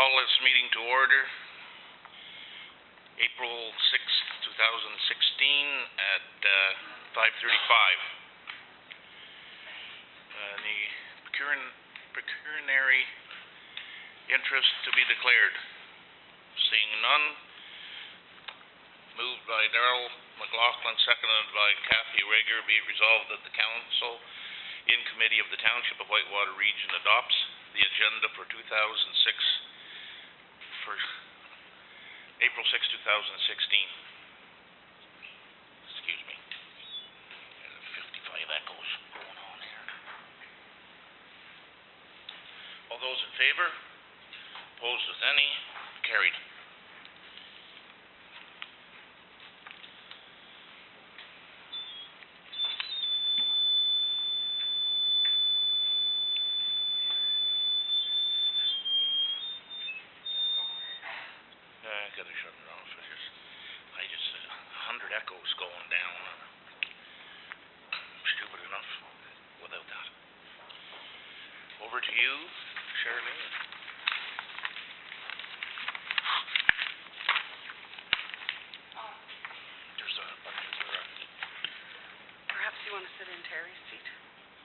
Call this meeting to order. April 6th, 2016 at 5:35. The pecuniary interest to be declared. Seeing none. Moved by Darrell McLaughlin, seconded by Kathy Rager, be it resolved that the Council in Committee of the Township of Whitewater Region adopts the agenda for 2006 for April 6, 2016. Excuse me. There's 55 echoes going on here. All those in favor? Opposed with any? Carried. I gotta shut it off. I just 100 echoes going down. I'm stupid enough without that. Over to you, Charlene. Perhaps you want to sit in Terry's seat?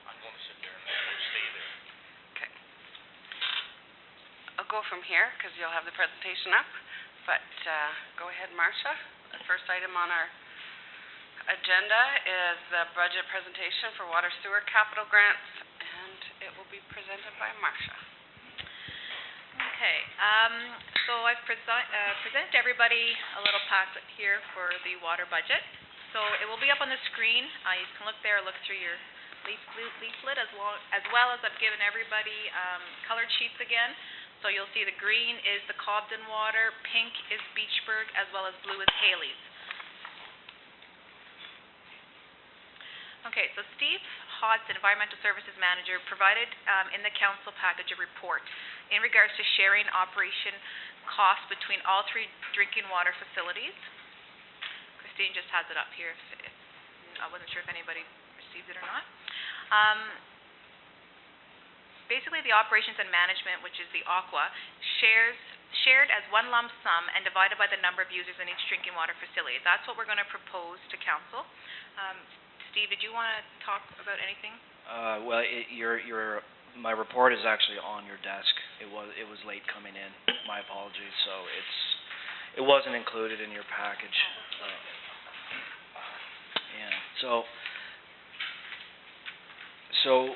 I'm going to sit there and stay there. Okay. I'll go from here because you'll have the presentation up. But go ahead, Marcia. The first item on our agenda is the budget presentation for water sewer capital grants, and it will be presented by Marcia. Okay, so I've presented everybody a little packet here for the water budget. So it will be up on the screen. You can look there, look through your leaflet as well as I've given everybody colored sheets again. So you'll see the green is the Cobden water, pink is Beechburg, as well as blue is Haley's. Okay, so Steve Hodson, Environmental Services Manager, provided in the council package a report in regards to sharing operation costs between all three drinking water facilities. Christine just has it up here. If I wasn't sure if anybody received it or not. Basically, the operations and management, which is the AQUA, shared as one lump sum and divided by the number of users in each drinking water facility. That's what we're going to propose to council. Steve, did you want to talk about anything? Well, my report is actually on your desk. It was late coming in. My apologies. So it wasn't included in your package. Yeah. So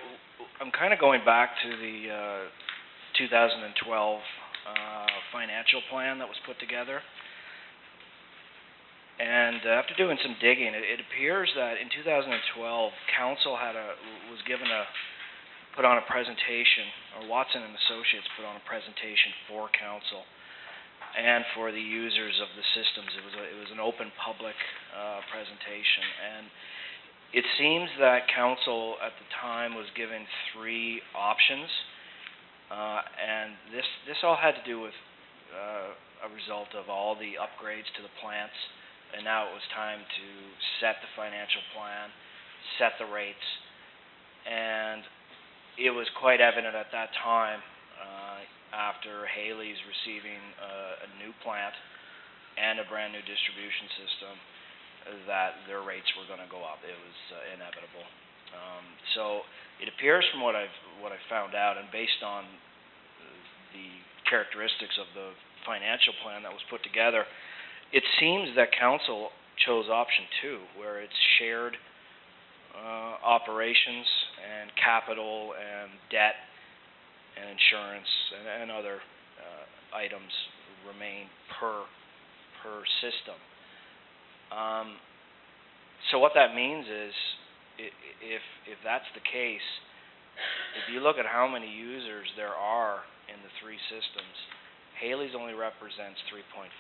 I'm kind of going back to the 2012 financial plan that was put together. And after doing some digging, it appears that in 2012, council put on a presentation, or Watson and Associates put on a presentation for council and for the users of the systems. It was an open public presentation, and it seems that council at the time was given three options, and this all had to do with a result of all the upgrades to the plants, and now it was time to set the financial plan, set the rates, and it was quite evident at that time, after Haley's receiving a new plant and a brand new distribution system, that their rates were going to go up. It was inevitable. So it appears from what I've found out, and based on the characteristics of the financial plan that was put together, it seems that council chose option 2, where it's shared operations and capital and debt and insurance and other items remain per system. So what that means is, if that's the case, if you look at how many users there are in the three systems, Haley's only represents 3.5.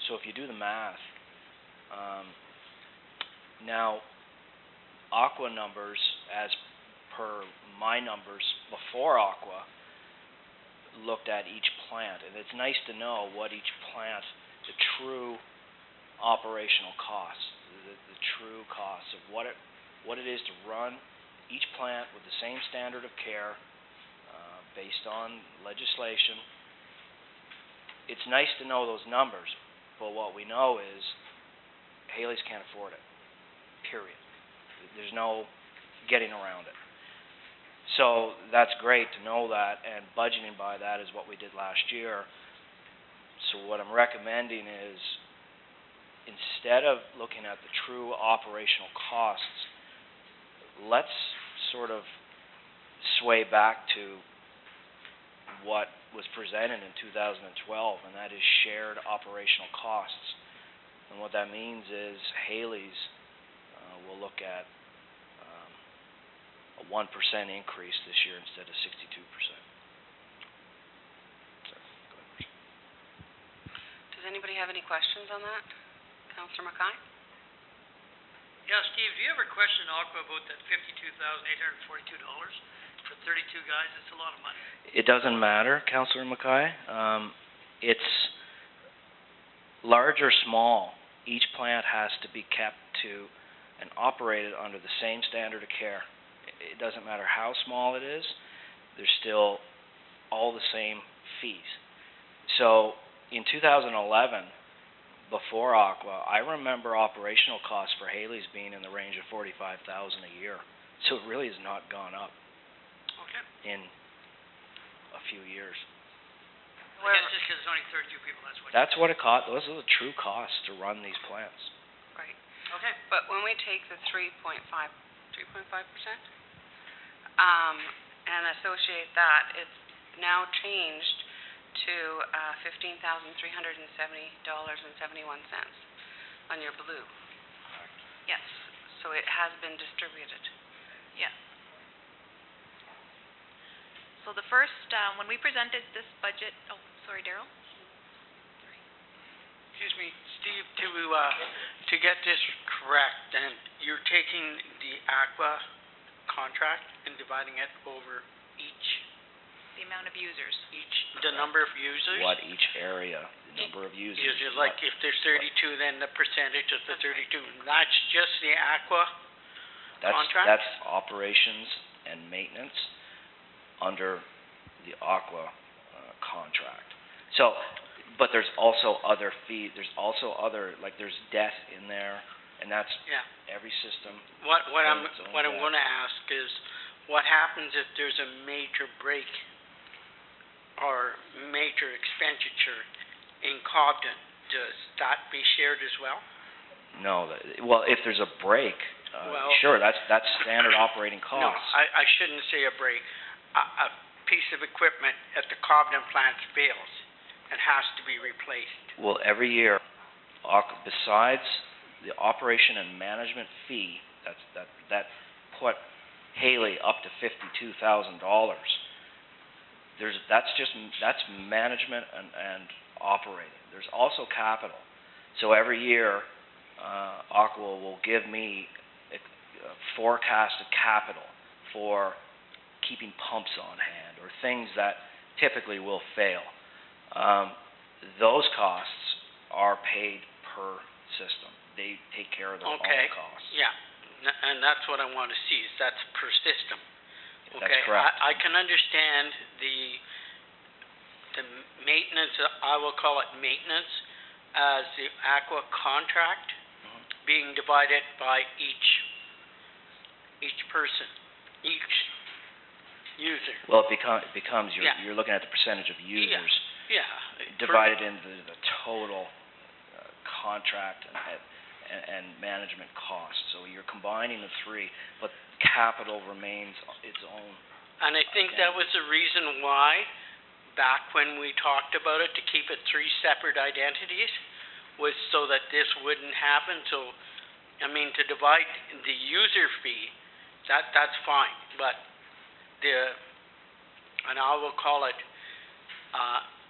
So if you do the math, now AQUA numbers, as per my numbers before AQUA, looked at each plant, and it's nice to know what each plant, the true operational costs, the true costs of what it is to run each plant with the same standard of care based on legislation it's nice to know those numbers, but what we know is Haley's can't afford it, period. There's no getting around it. So that's great to know that, and budgeting by that is what we did last year. So what I'm recommending is, instead of looking at the true operational costs, let's sort of sway back to what was presented in 2012, and that is shared operational costs. And what that means is Haley's will look at a 1% increase this year instead of 62%. Does anybody have any questions on that? Councillor Mackay? Yeah, Steve, do you ever question Aqua about that $52,842 for 32 guys? It's a lot of money. It doesn't matter, Councillor Mackay. It's large or small. Each plant has to be kept to and operated under the same standard of care. It doesn't matter how small it is, there's still all the same fees. So in 2011, before Aqua, I remember operational costs for Haley's being in the range of $45,000 a year. So it really has not gone up in a few years. I guess just because there's only 32 people, that's what. That's what it costs. Those are the true costs to run these plants. Right. Okay. But when we take the 3.5%, and associate that, it's now changed to $15,370.71 on your blue. Yes, So it has been distributed. yes. So the first, when we presented this budget, oh, sorry, Darryl? Excuse me, Steve, to get this correct, then you're taking the Aqua contract and dividing it over The amount of users. the number of users? What each area, the number of users. Is it like if there's 32, then the percentage of the 32? That's just the Aqua contract? That's operations and maintenance under the Aqua contract. So, but there's also other fees, there's also other, like there's debt in there, and that's Yeah. every system. What I'm its own going debt. to ask is, what happens if there's a major break or major expenditure in Cobden? Does that be shared as well? No, well, if there's a break, Well- sure, that's standard operating No, costs. I shouldn't say a break. A piece of equipment at the Cobden plant fails and has to be replaced. Well, every year, besides the operation and management fee, that put Haley up to $52,000. That's management and operating. There's also capital. So every year, Aqua will give me a forecasted capital for keeping pumps on hand or things that typically will fail. Those costs are paid per system. They take care of their own costs. Yeah, and that's what I want to see, is that's per system. That's correct. I can understand the maintenance, I will call it maintenance, as the Aqua contract being divided by each person, each user. Well, it becomes Yeah. you're looking at the percentage of users Yeah. divided into the total contract and management costs. So you're combining the three, but capital remains its own. And I think that was the reason why, back when we talked about it, to keep it three separate identities, was so that this wouldn't happen. So, I mean, to divide the user fee, that's fine, but and I will call it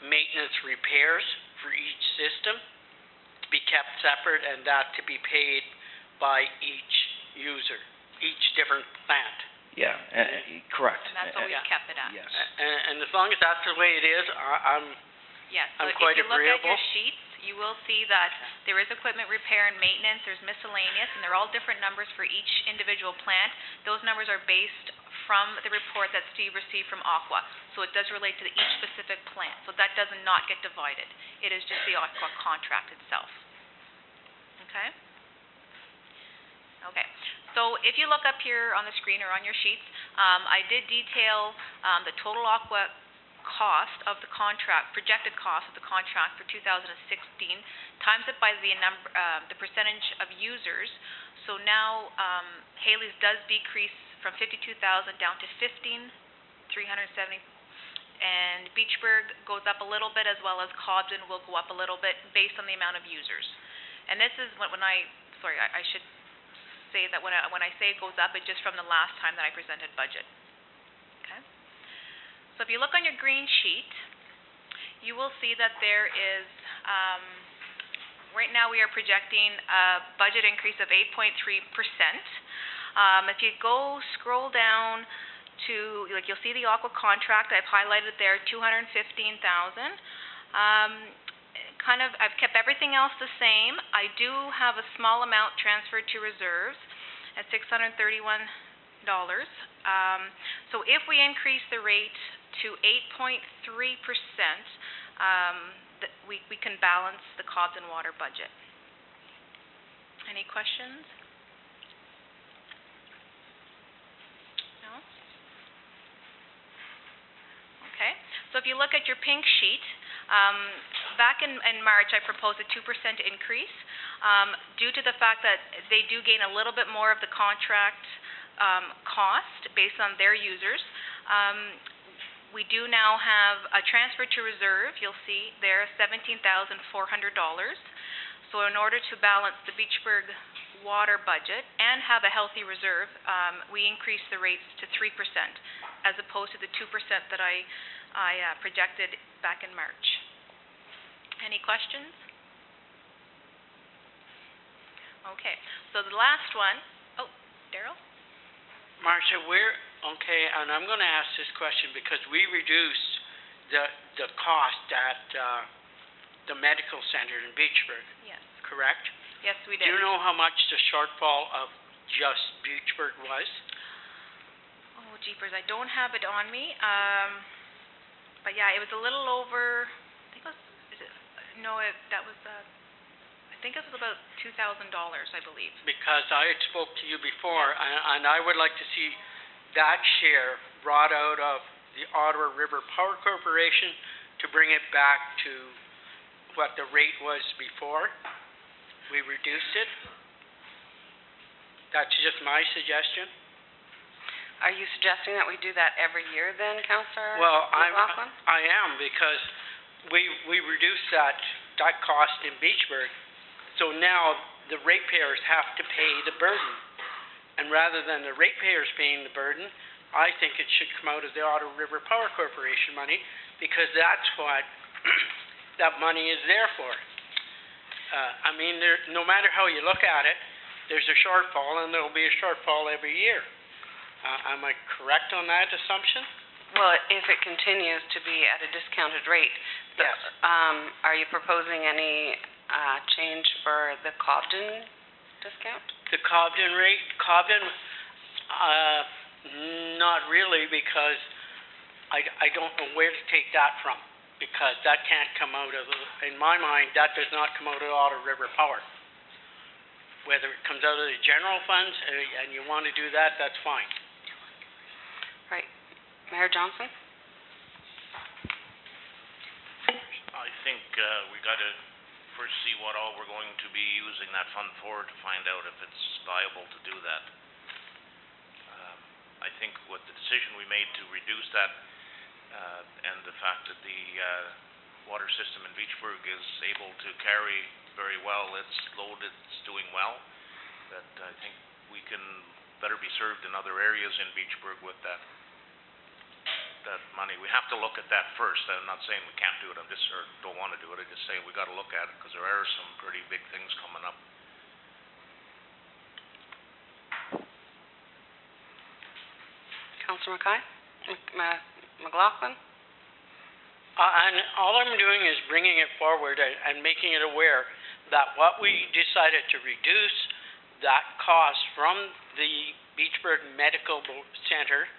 maintenance repairs for each system, to be kept separate, and that to be paid by each user, each different plant. Yeah, correct. And that's what we've kept it at. Yes. And as long as that's the way it is, Yes, so I'm if quite you look at your agreeable. sheets, you will see that there is equipment repair and maintenance, there's miscellaneous, and they're all different numbers for each individual plant. Those numbers are based from the report that Steve received from Aqua. So it does relate to each specific plant. So that does not get divided. It is just the Aqua contract itself. Okay? Okay. So if you look up here on the screen or on your sheets, I did detail the total Aqua cost of the contract, projected cost of the contract for 2016, times it by the percentage of users. So now Haley's does decrease from 52,000 down to 15,370, and Beachburg goes up a little bit, as well as Cobden will go up a little bit based on the amount of users. And this is when I should say that when I say it goes up, it's just from the last time that I presented budget. Okay. So if you look on your green sheet, you will see that there is right now we are projecting a budget increase of 8.3%. If you scroll down to, like, you'll see the Aqua contract. I've highlighted there, $215,000. I've kept everything else the same. I do have a small amount transferred to reserves at $631. So if we increase the rate to 8.3%, we can balance the Cobden water budget. Any questions? No? Okay. So if you look at your pink sheet, back in March I proposed a 2% increase due to the fact that they do gain a little bit more of the contract cost based on their users. We do now have a transfer to reserve, you'll see there, $17,400. So in order to balance the Beachburg water budget and have a healthy reserve, we increased the rates to 3% as opposed to the 2% that I projected back in March. Any questions? Okay, so the last one, Daryl? Marcia, okay, and I'm going to ask this question because we reduced the cost at the medical center in Beachburg. Yes. Correct? Yes, we did. Do you know how much the shortfall of just Beachburg was? Oh, jeepers, I don't have it on me. But yeah, it was a little over, I think it was, I think it was about $2,000, I believe. Because I had spoke to you before, and I would like to see that share brought out of the Ottawa River Power Corporation to bring it back to what the rate was before we reduced it. That's just my suggestion. Are you suggesting that we do that every year then, Councillor Well, McLaughlin? I am, because we reduced that cost in Beachburg. So now the ratepayers have to pay the burden. And rather than the ratepayers paying the burden, I think it should come out of the Ottawa River Power Corporation money, because that's what that money is there for. No matter how you look at it, there's a shortfall, and there'll be a shortfall every year. Am I correct on that assumption? Well, if it continues to be at a discounted rate, Yes. Are you proposing any change for the Cobden discount? The Cobden rate, not really, because I don't know where to take that from, because that can't come out of, in my mind, that does not come out of Ottawa River Power. Whether it comes out of the general funds, and you want to do that, that's fine. Right. Mayor Johnson? I think we got to first see what all we're going to be using that fund for to find out if it's viable to do that. I think with the decision we made to reduce that and the fact that the water system in Beachburg is able to carry very well its load, it's doing well, that I think we can better be served in other areas in Beachburg with that money. We have to look at that first. I'm not saying we can't do it, or don't want to do it. I'm just saying we got to look at it, because there are some pretty big things coming up. Councillor McLaughlin? And all I'm doing is bringing it forward and making it aware that what we decided to reduce that cost from the Beachburg Medical Center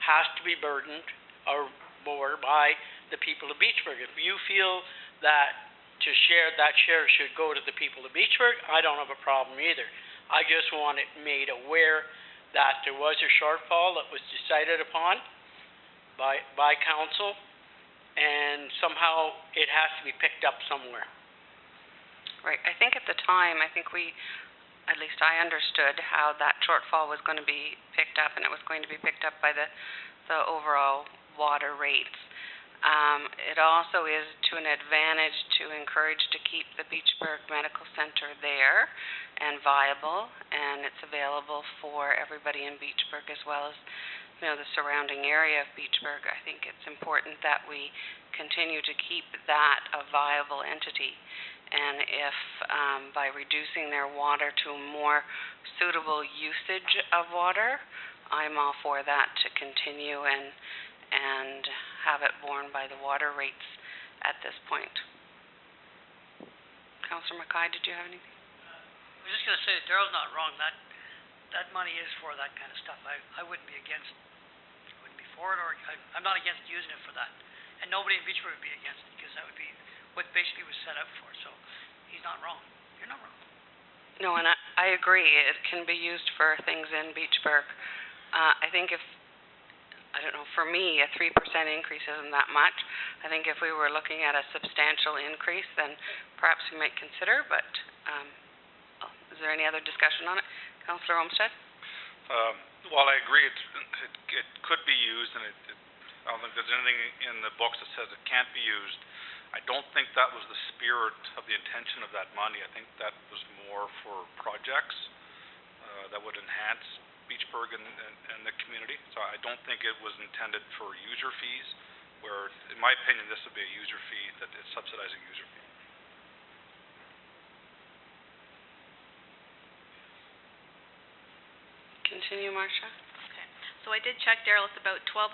has to be burdened or bore by the people of Beachburg. If you feel that that share should go to the people of Beachburg, I don't have a problem either. I just want it made aware that there was a shortfall that was decided upon by council, and somehow it has to be picked up somewhere. Right, I think at the time, at least I understood how that shortfall was going to be picked up, and it was going to be picked up by the overall water rates. It also is to an advantage to encourage to keep the Beachburg Medical Center there and viable, and it's available for everybody in Beachburg as well as, the surrounding area of Beachburg. I think it's important that we continue to keep that a viable entity. And if by reducing their water to a more suitable usage of water, I'm all for that to continue and have it borne by the water rates at this point. Councillor Mackay, did you have anything? I was just going to say that Daryl's not wrong. That money is for that kind of stuff. I wouldn't be for it, or I'm not against using it for that. And nobody in Beachburg would be against it, because that would be what basically was set up for. So he's not wrong. You're not wrong. No, and I agree. It can be used for things in Beachburg. I think for me, a 3% increase isn't that much. I think if we were looking at a substantial increase, then perhaps we might consider, but is there any other discussion on it? Councillor Olmsted? While I agree it could be used, and I don't think there's anything in the books that says it can't be used, I don't think that was the spirit of the intention of that money. I think that was more for projects that would enhance Beachburg and the community. So I don't think it was intended for user fees, where, in my opinion, this would be a user fee that is subsidizing user fee. Continue, Marcia. Okay. So I did check, Daryl, it's about $1,200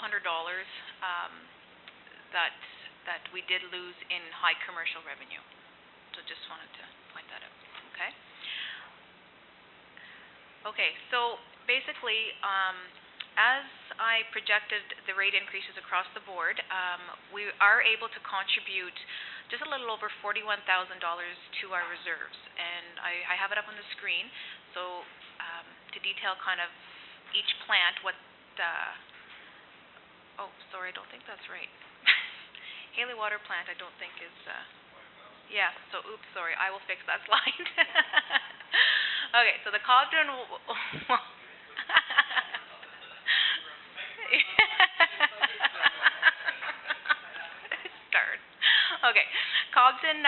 that we did lose in high commercial revenue. So just wanted to point that out. Okay. Okay, so basically, as I projected the rate increases across the board, we are able to contribute just a little over $41,000 to our reserves. And I have it up on the screen. So to detail kind of each plant, oh, sorry, I don't think that's right. Haley Water Plant, I don't think is, yeah, so oops, sorry, I will fix that slide. Okay, so the Cobden, start. Okay, Cobden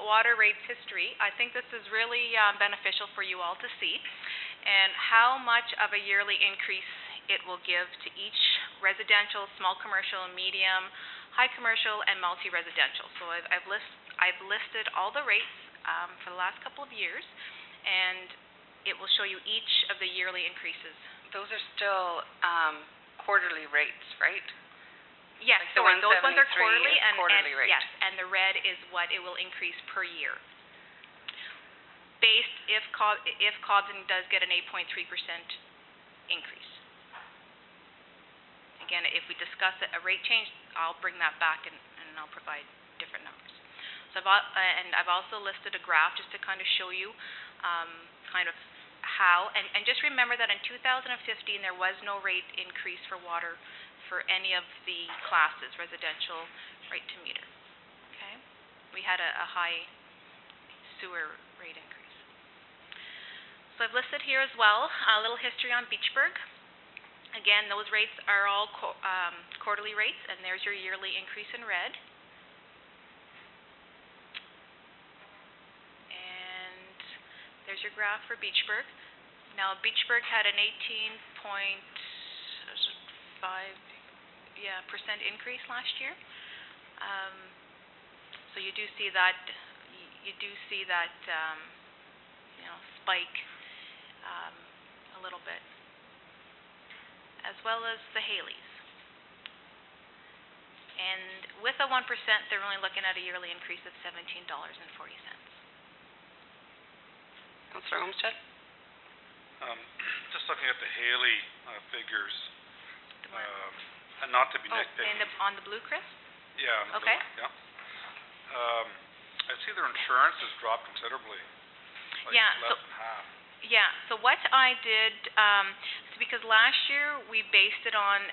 water rates history. I think this is really beneficial for you all to see, and how much of a yearly increase it will give to each residential, small commercial, medium, high commercial, and multi-residential. So I've listed all the rates for the last couple of years, and it will show you each of the yearly increases. Those are still quarterly rates, right? Yes, like sorry, those ones are quarterly, and rate. yes, and the red is what it will increase per year. Based if Cobden does get an 8.3% increase. Again, if we discuss a rate change, I'll bring that back and I'll provide different numbers. So I've also listed a graph just to kind of show you kind of how, and just remember that in 2015 there was no rate increase for water for any of the classes, residential, right to meter. Okay? We had a high sewer rate increase. So I've listed here as well a little history on Beachburg. Again, those rates are all quarterly rates, and there's your yearly increase in red. And there's your graph for Beachburg. Now, Beachburg had an 18.5% increase last year. So you do see that spike a little bit, as well as the Haleys. And with a 1%, they're only looking at a yearly increase of $17.40. Councillor Olmsted? Just looking at the Haley figures, The And not to be Oh, nitpicky. on the Blue Chris? Yeah, on the Okay. blue, yeah. I see their insurance has dropped considerably, like Yeah, less so- than half. Yeah, so what I did, so because last year we based it on,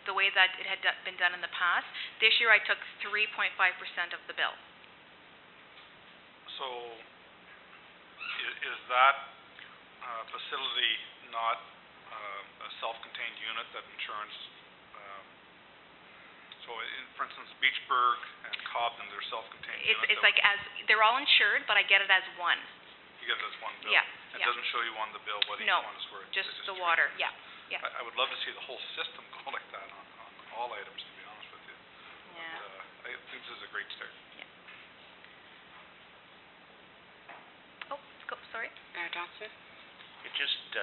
the way that it had been done in the past. This year I took 3.5% of the bill. So, is that, facility not, a self-contained unit that insurance, so for instance, Beachburg and Cobden, they're self-contained units? It's like they're all insured, but I get it as one. You get it as one bill? Yeah, It yeah. doesn't show you on the bill what each No, one is worth? just it's the treated. water, yeah, yeah. I would love to see the whole system go like that on all items, to be honest with you. Yeah. But, I think this is a great start. Oh, sorry? Mayor Johnson? It just,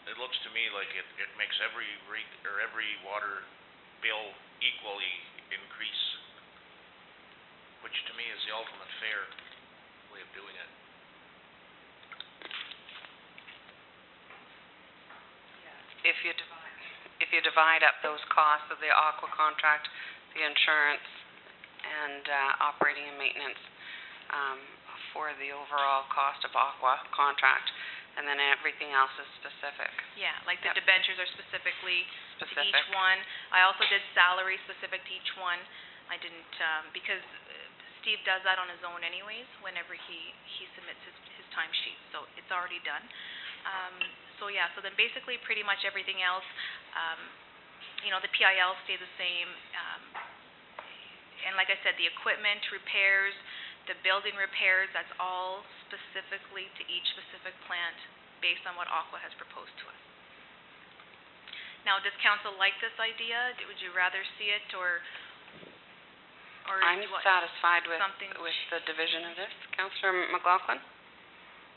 it looks to me like it makes every rate, or every water bill equally increase, which to me is the ultimate fair way of doing it. If you divide up those costs of the aqua contract, the insurance, and operating and maintenance for the overall cost of aqua contract, and then everything else is specific. Yeah, like the Yep. debentures are specifically to Specific. each one. I also did salary specific to each one. I didn't, because Steve does that on his own anyways, whenever he submits his timesheet, so it's already done. So yeah, so then basically pretty much everything else, the PIL stay the same. And like I said, the equipment repairs, the building repairs, that's all specifically to each specific plant based on what Aqua has proposed to us. Now, does council like this idea? Would you rather see it, or I'm do you want satisfied with something? the division of this. Councillor McLaughlin?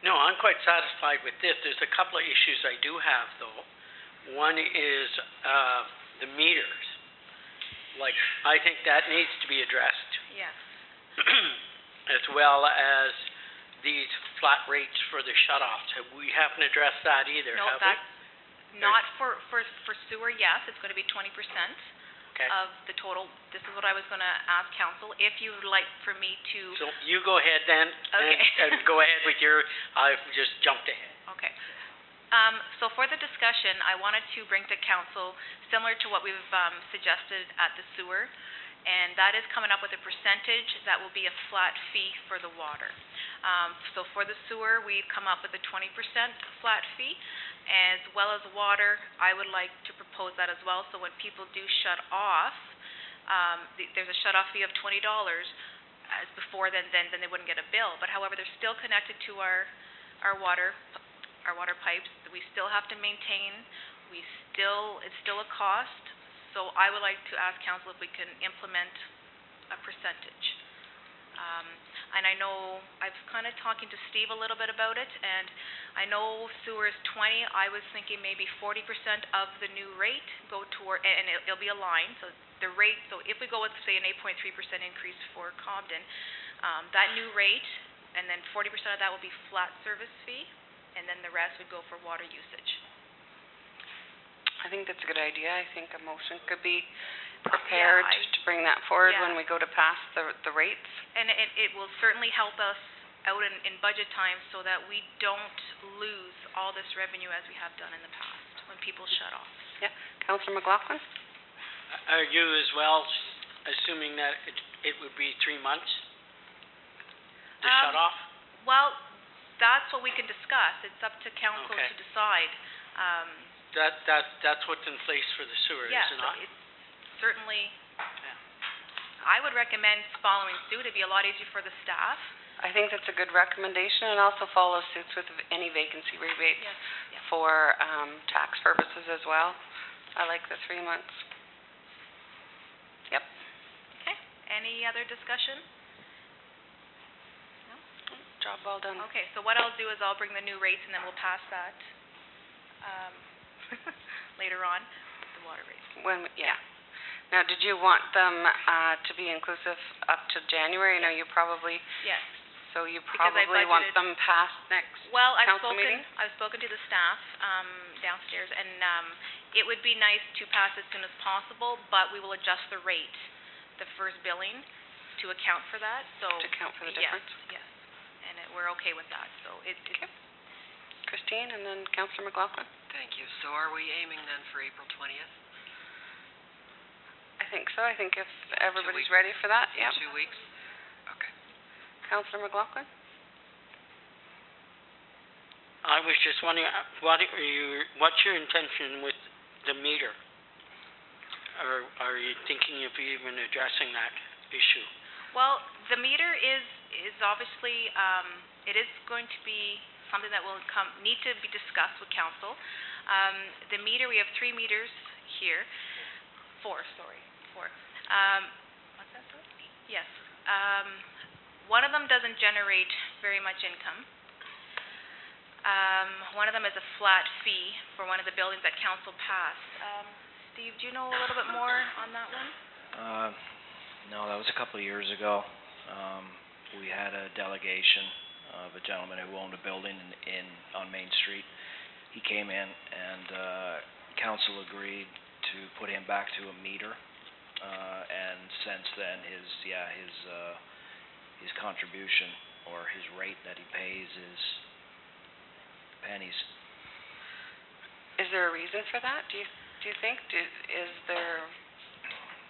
No, I'm quite satisfied with this. There's a couple of issues I do have, though. One is, the meters. Like, I think that needs to be addressed, Yes. as well as these flat rates for the shut-offs. We haven't addressed that either, No, have we? that's not for sewer, yes, it's gonna be 20% Okay. of the total. This is what I was gonna ask council, if you would like for me to, So you go ahead then, Okay. and go ahead with your, I've just jumped ahead. okay. So for the discussion, I wanted to bring to council, similar to what we've, suggested at the sewer, and that is coming up with a percentage that will be a flat fee for the water. So for the sewer, we've come up with a 20% flat fee, as well as water. I would like to propose that as well, so when people do shut off, there's a shut-off fee of $20 as before, then they wouldn't get a bill. But however, they're still connected to our water pipes. We still have to maintain, it's still a cost. So I would like to ask council if we can implement a percentage. And I know, I've kind of talking to Steve a little bit about it, and I know sewer is 20, I was thinking maybe 40% of the new rate go toward, and it'll be a line, so the rate, so if we go with, say, an 8.3% increase for Cobden, that new rate, and then 40% of that will be flat service fee, and then the rest would go for water usage. I think that's a good idea. I think a motion could be prepared Yeah, to bring that forward yeah. when we go to pass the rates. And it will certainly help us out in budget time so that we don't lose all this revenue as we have done in the past when people shut off. Councillor McLaughlin? Are you as well assuming that it would be 3 months to shut off? Well, that's what we can discuss. It's up to council Okay. to decide. That's what's in place for the sewer, is Yeah, it so not? it's certainly, I would recommend following suit. It'd be a lot easier for the staff. I think that's a good recommendation, and also follow suit with any vacancy rebates Yes, yeah. for tax purposes as well. I like the 3 months. Yep. Okay, any other discussion? Job well done. Okay, so what I'll do is I'll bring the new rates and then we'll pass that, later on, the water rates. Now, did you want them to be inclusive up to January? I know you probably Yes. So you Because I probably want budgeted- them passed next Well, council meeting? I've spoken to the staff, downstairs, and, it would be nice to pass as soon as possible, but we will adjust the rate, the first billing, to account for that, so. To account for the difference? Yes, and we're okay with that, so it. Okay. Christine, and then Councillor McLaughlin? Thank you. So are we aiming then for April 20th? I think so. I think if everybody's weeks. ready for that, In yep. 2 weeks? Okay. Councillor McLaughlin? I was just wondering, what's your intention with the meter? Or are you thinking of even addressing that issue? Well, the meter is obviously, it is going to be something that will need to be discussed with council. The meter, we have 3 meters here. 4. What's that, sorry? Yes. One of them doesn't generate very much income. One of them is a flat fee for one of the buildings that council passed. Steve, do you know a little bit more on that one? No, that was a couple of years ago. We had a delegation of a gentleman who owned a building on Main Street. He came in and council agreed to put him back to a meter. And since then his contribution or his rate that he pays is pennies. Is there a reason for that? Do you think? Is there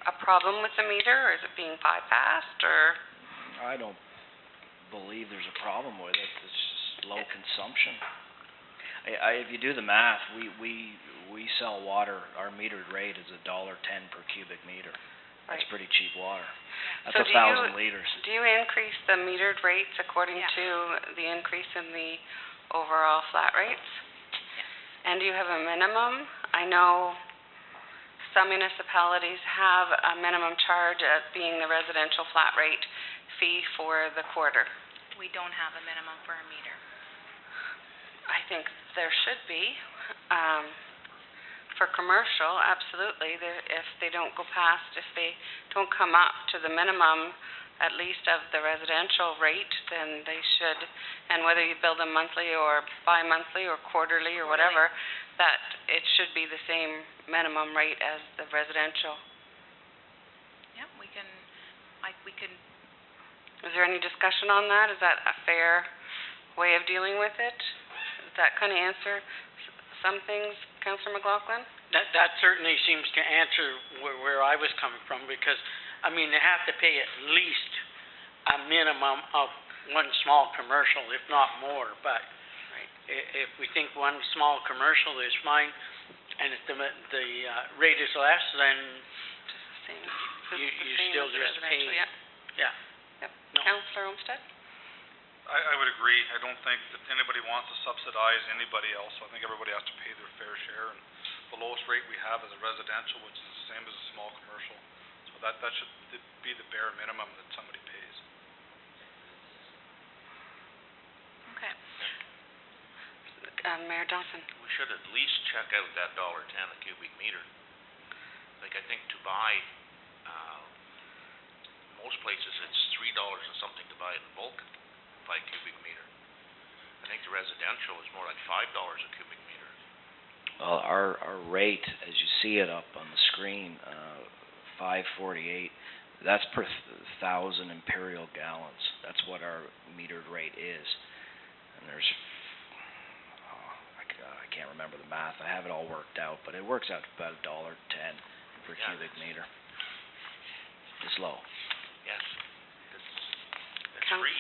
a problem with the meter, or is it being bypassed, or? I don't believe there's a problem with it. It's just low consumption. If you do the math, we sell water. Our metered rate is $1.10 per cubic meter. That's Right. pretty cheap water. That's So 1,000 liters. Do you increase the metered rates according Yeah. to the increase in the overall flat rates? Yes. And do you have a minimum? I know some municipalities have a minimum charge at being the residential flat rate fee for the quarter. We don't have a minimum for a meter. I think there should be. For commercial, absolutely. If they don't go past, if they don't come up to the minimum, at least of the residential rate, then they should, and whether you bill them monthly or bi-monthly or quarterly or whatever, that it should be the same minimum rate as the residential. Yeah, we can, Is there any discussion on that? Is that a fair way of dealing with it? Does that kind of answer some things, Councillor McLaughlin? That certainly seems to answer where I was coming from, because, I mean, they have to pay at least a minimum of one small commercial, if not more, but if we think one small commercial is fine, and if the rate is less, then Just the same. you still just pay. Yeah. Yeah. Yep. No. Councillor Olmsted? I would agree. I don't think that anybody wants to subsidize anybody else. I think everybody has to pay their fair share, and the lowest rate we have is a residential, which is the same as a small commercial. So that should be the bare minimum that somebody pays. okay. Mayor Dawson? We should at least check out that $1.10 a cubic meter. Like, I think to buy, most places it's $3 and something to buy it in bulk by cubic meter. I think the residential is more like $5 a cubic meter. Well, our rate, as you see it up on the screen, 548, that's per 1,000 imperial gallons. That's what our metered rate is. And there's, I can't remember the math. I have it all worked out, but it works out to about $1.10 per Yeah. cubic meter. It's low. Yes. It's Coun- free.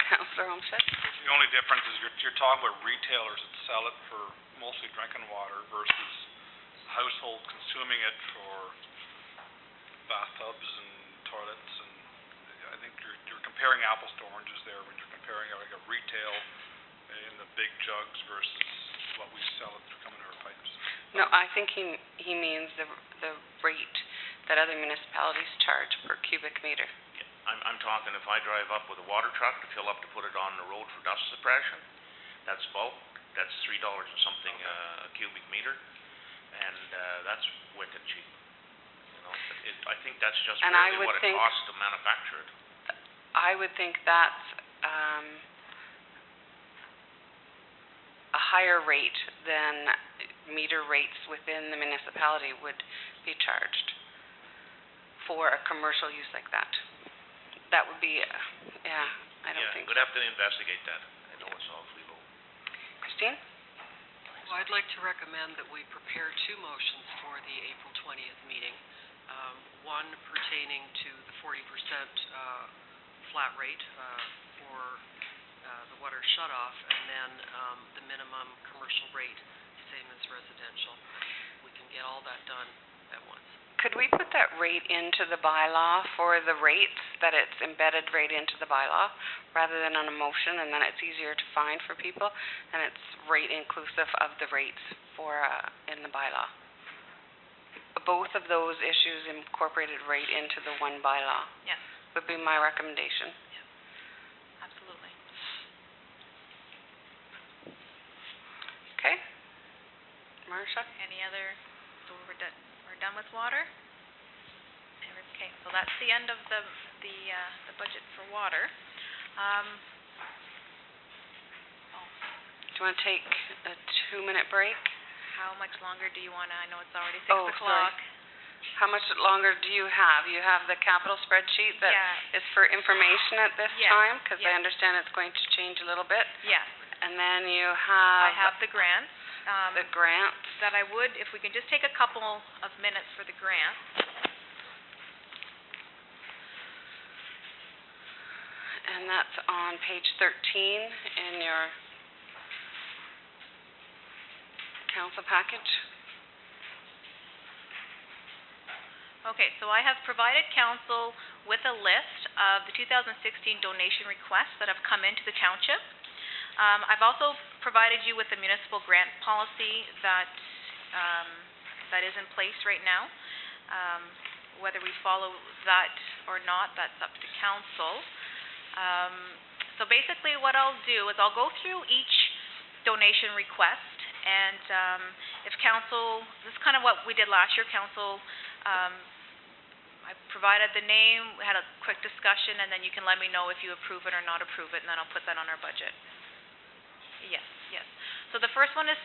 Councillor Olmsted? The only difference is you're talking about retailers that sell it for mostly drinking water versus household consuming it for bathtubs and toilets, and I think you're comparing apples to oranges there when you're comparing like a retail in the big jugs versus what we sell it coming in our pipes. No, I think he means the rate that other municipalities charge per cubic meter. I'm talking if I drive up with a water truck to fill up to put it on the road for dust suppression, that's bulk, that's $3 and something a cubic meter, and that's wicked cheap. You know, I think that's just And I barely would what it think- costs to manufacture it. I would think that's a higher rate than meter rates within the municipality would be charged for a commercial use like that. That would be, I don't think we'd have to investigate that. I know it's all legal. Christine? Well, I'd like to recommend that we prepare two motions for the April 20th meeting. One pertaining to the 40% flat rate for the water shutoff, and then the minimum commercial rate, same as residential. We can get all that done at once. Could we put that rate into the bylaw for the rates, that it's embedded right into the bylaw, rather than on a motion, and then it's easier to find for people, and it's rate inclusive of the rates for, in the bylaw? Both of those issues incorporated right into the one bylaw. Yes. Would be my recommendation. Absolutely. Okay? Marcia? Any other, so we're done with water? Okay, so that's the end of the budget for water. Do you want to take a 2-minute break? How much longer do you want to, I know it's already 6 Oh, o'clock. sorry. How much longer do you have? You have the capital spreadsheet that is for information at this time? Because I understand it's going to change a little bit. Yes. And then you have... I have the grants. The grants. That I would, if we can just take a couple of minutes for the grants. And that's on page 13 in your council package. Okay, so I have provided council with a list of the 2016 donation requests that have come into the township. I've also provided you with the municipal grant policy that is in place right now. Whether we follow that or not, that's up to council. So basically what I'll do is I'll go through each donation request, and if council, this is kind of what we did last year, council, I provided the name, we had a quick discussion, and then you can let me know if you approve it or not approve it, and then I'll put that on our budget. Yes. So the first one is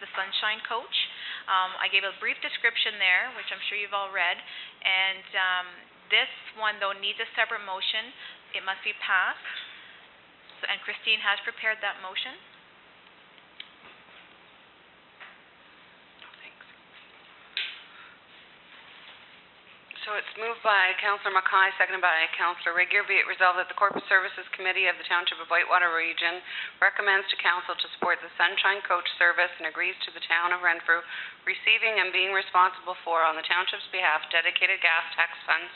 the Sunshine Coach. I gave a brief description there, which I'm sure you've all read, and this one, though, needs a separate motion. It must be passed, and Christine has prepared that motion. So it's moved by Councillor Mackay, seconded by Councillor Regier. Be it resolved that the Corporate Services Committee of the Township of Whitewater Region recommends to Council to support the Sunshine Coach service and agrees to the Town of Renfrew receiving and being responsible for, on the Township's behalf, dedicated gas tax funds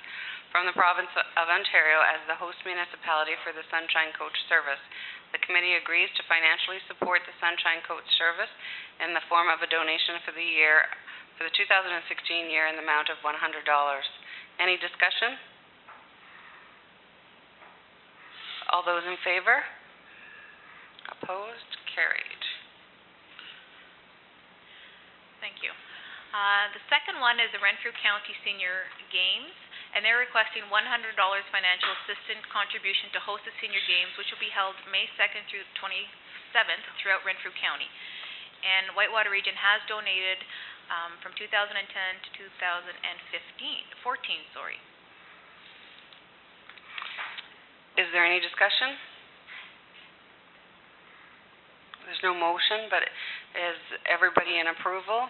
from the Province of Ontario as the host municipality for the Sunshine Coach service. The committee agrees to financially support the Sunshine Coach service in the form of a donation for the 2016 year in the amount of $100. Any discussion? All those in favor? Opposed? Carried. Thank you. The second one is the Renfrew County Senior Games, and they're requesting $100 financial assistance contribution to host the senior games, which will be held May 2nd through 27th throughout Renfrew County. And Whitewater Region has donated from 2010 to 2014, sorry. Is there any discussion? There's no motion, but is everybody in approval?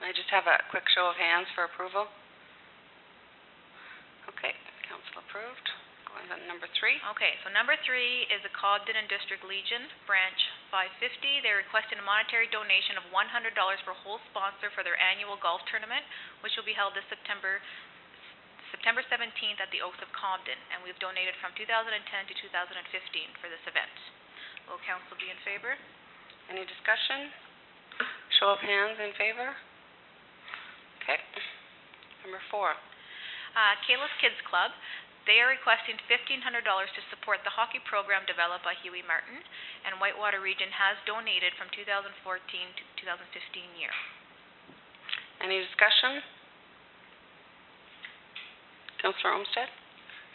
Can I just have a quick show of hands for approval? Okay, council approved. Going on to number 3. Okay, so number 3 is the Cobden and District Legion, branch 550. They're requesting a monetary donation of $100 for whole sponsor for their annual golf tournament, which will be held this September 17th at the Oaks of Cobden, and we've donated from 2010 to 2015 for this event. Will council be in favor? Any discussion? Show of hands in favor? Okay. Number 4. Kayla's Kids Club. They are requesting $1,500 to support the hockey program developed by Huey Martin, and Whitewater Region has donated from 2014 to 2015 year. Any discussion? Councillor Olmsted?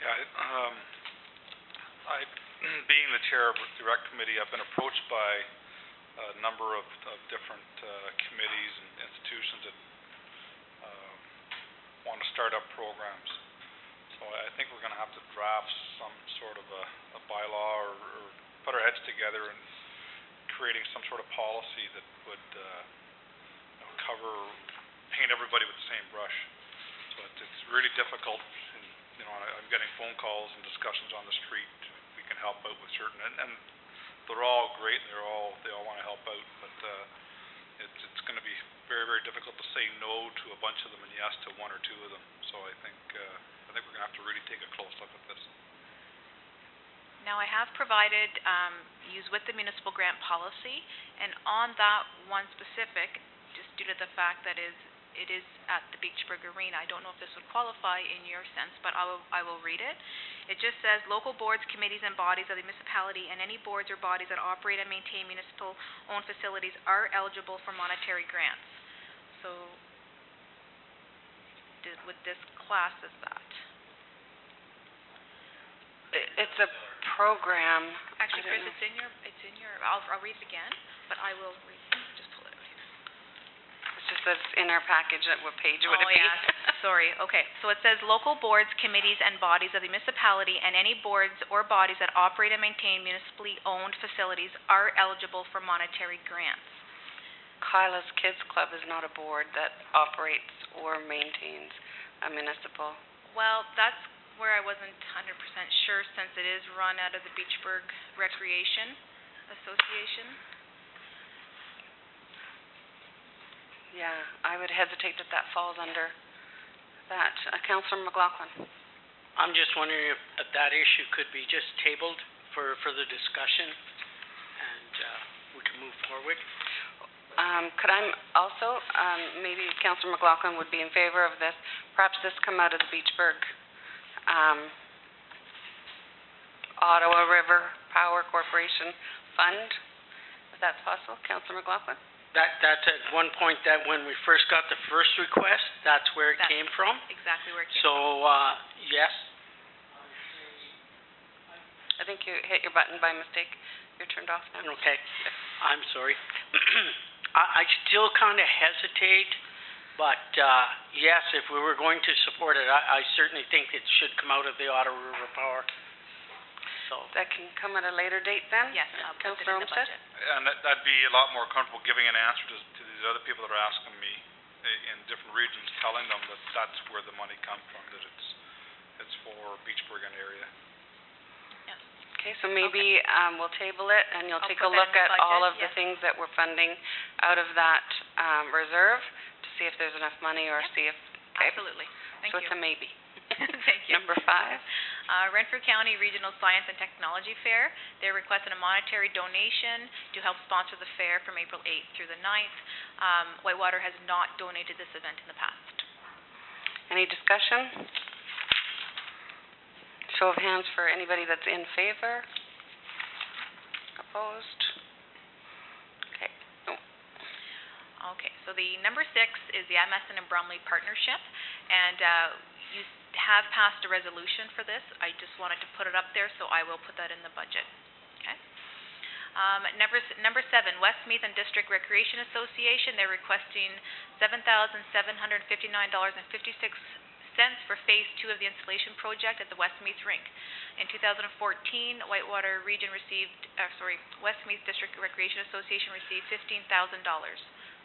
Yeah, being the chair of the rec committee, I've been approached by a number of different committees and institutions that want to start up programs. So I think we're going to have to draft some sort of a bylaw or put our heads together and creating some sort of policy that would paint everybody with the same brush. So it's really difficult, and I'm getting phone calls and discussions on the street. We can help out with certain, and they're all great, and they all want to help out, but it's going to be very, very difficult to say no to a bunch of them and yes to one or two of them. So I think we're going to have to really take a close look at this. Now, I have provided, use with the municipal grant policy, and on that one specific, just due to the fact that it is at the Beachburg Arena, I don't know if this would qualify in your sense, but I will read it. It just says, local boards, committees, and bodies of the municipality and any boards or bodies that operate and maintain municipal-owned facilities are eligible for monetary grants. So, would this class as that? It's a program. Actually, Chris, it's in your, I'll read it again, but I will just pull it out here. It's just that it's in our package. What page would it be? Oh, yeah, sorry, okay. So it says local boards, committees, and bodies of the municipality and any boards or bodies that operate and maintain municipally owned facilities are eligible for monetary grants. Kyla's Kids Club is not a board that operates or maintains a municipal. Well, that's where I wasn't 100% sure, since it is run out of the Beachburg Recreation Association. Yeah, I would hesitate that falls under that. Councillor McLaughlin. I'm just wondering if that issue could be just tabled for further discussion, and we can move forward. Could I also, maybe Councillor McLaughlin would be in favor of this, perhaps this come out of the Beachburg Ottawa River Power Corporation Fund, if that's possible. Councillor McLaughlin? That's at one point that when we first got the first request, that's where it came from. Exactly where it came from. So, yes. I think you hit your button by mistake. You're turned off now. Okay. I'm sorry. I still kind of hesitate, but yes, if we were going to support it, I certainly think it should come out of the Ottawa River Power. So that can come at a later date then? Yes, I'll put it in the budget. And that'd be a lot more comfortable giving an answer to these other people that are asking me in different regions, telling them that that's where the money comes from, that it's for Beachburg and area. Yes. Okay, so maybe we'll table it, and you'll take a put that look in the at budget, all of yes. the things that we're funding out of that reserve to see if there's enough money, or Yep. see if, okay? Absolutely. Thank So you. it's a maybe. Thank you. Number 5. Renfrew County Regional Science and Technology Fair. They're requesting a monetary donation to help sponsor the fair from April 8th through the 9th. Whitewater has not donated this event in the past. Any discussion? Show of hands for anybody that's in favor. Opposed? Okay. No. Okay, so the number 6 is the Amesson and Bromley Partnership, and you have passed a resolution for this. I just wanted to put it up there, so I will put that in the budget. Okay. Number 7, Westmeath and District Recreation Association. They're requesting $7,759.56 for Phase 2 of the installation project at the Westmeath Rink. In 2014, Whitewater Region Westmeath District Recreation Association received $15,000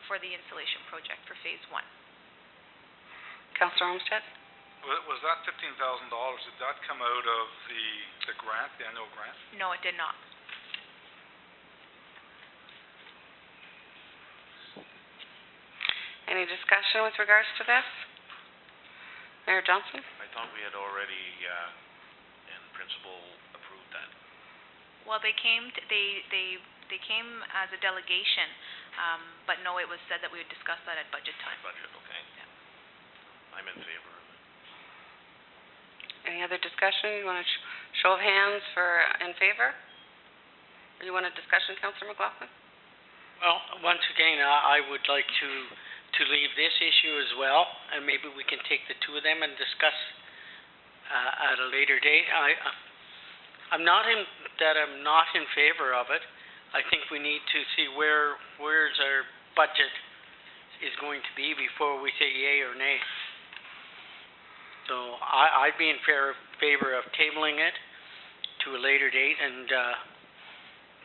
for the installation project for Phase 1. Councillor Olmsted? Was that $15,000? Did that come out of the grant, the annual grant? No, it did not. Any discussion with regards to this? Mayor Johnson? I thought we had already, in principle, approved that. Well, they came as a delegation, but no, it was said that we would discuss that at budget time. Budget, okay. Yeah. I'm in favor of it. Any other discussion? You want a show of hands for in favor? Or you want a discussion, Councillor McLaughlin? Well, once again, I would like to leave this issue as well, and maybe we can take the two of them and discuss at a later date. I'm not in favor of it. I think we need to see where's our budget is going to be before we say yay or nay. So I'd be in favor of tabling it to a later date, and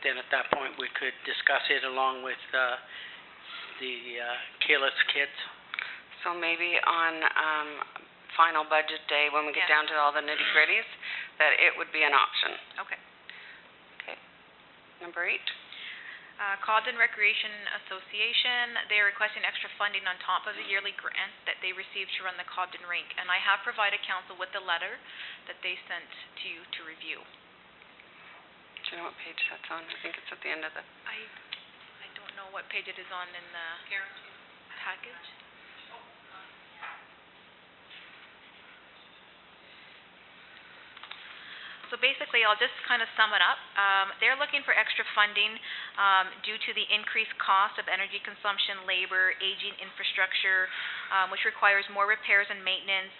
then at that point we could discuss it along with the Kalis kids. So maybe on final budget day, when we get Yeah. down to all the nitty-gritties, that it would be an option. Okay. Okay. Number 8. Cobden Recreation Association, they are requesting extra funding on top of the yearly grant that they received to run the Cobden rink. And I have provided council with the letter that they sent to you to review. Do you know what page that's on? I think it's at the end of the... I don't know what page it is on in the package. So basically, I'll just kind of sum it up. They're looking for extra funding due to the increased cost of energy consumption, labor, aging infrastructure, which requires more repairs and maintenance,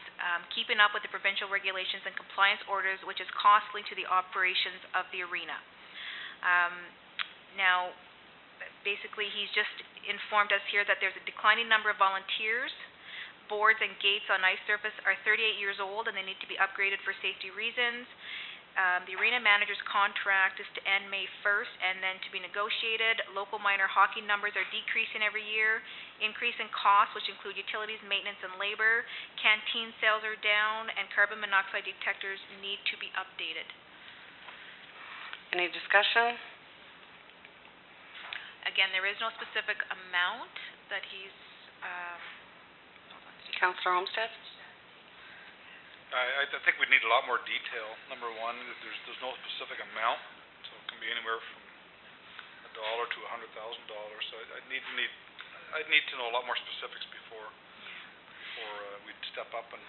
keeping up with the provincial regulations and compliance orders, which is costly to the operations of the arena. Now, basically, he's just informed us here that there's a declining number of volunteers. Boards and gates on ice surface are 38 years old and they need to be upgraded for safety reasons. The arena manager's contract is to end May 1st and then to be negotiated. Local minor hockey numbers are decreasing every year. Increase in costs, which include utilities, maintenance, and labor. Canteen sales are down, and carbon monoxide detectors need to be updated. Any discussion? Again, there is no specific amount that he's, Councillor Olmsted? I think we need a lot more detail. Number one, there's no specific amount, so it can be anywhere from $1 to $100,000. So I'd need to know a lot more specifics before we'd step up and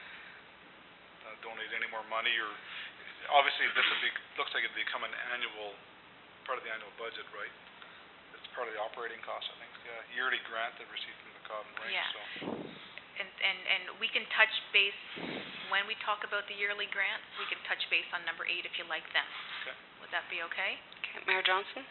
donate any more money. Or obviously, looks like it'd become an annual part of the annual budget, right? It's part of the operating costs, I think. Yeah, yearly grant they received from the Cobden rink. Yeah. So. And we can touch base when we talk about the yearly grants. We can touch base on number 8 if you like them. Okay. Would that be okay? Okay, Mayor Johnson?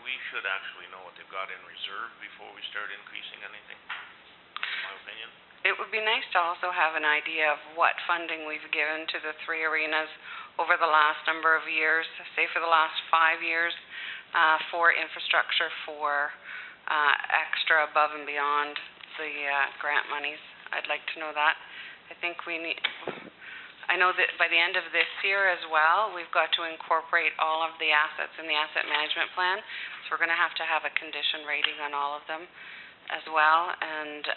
We should actually know what they've got in reserve before we start increasing anything, in my opinion. It would be nice to also have an idea of what funding we've given to the 3 arenas over the last number of years, say for the last 5 years, for infrastructure, for extra above and beyond the grant monies. I'd like to know that. I think I know that by the end of this year as well, we've got to incorporate all of the assets in the asset management plan. So we're going to have a condition rating on all of them as well. And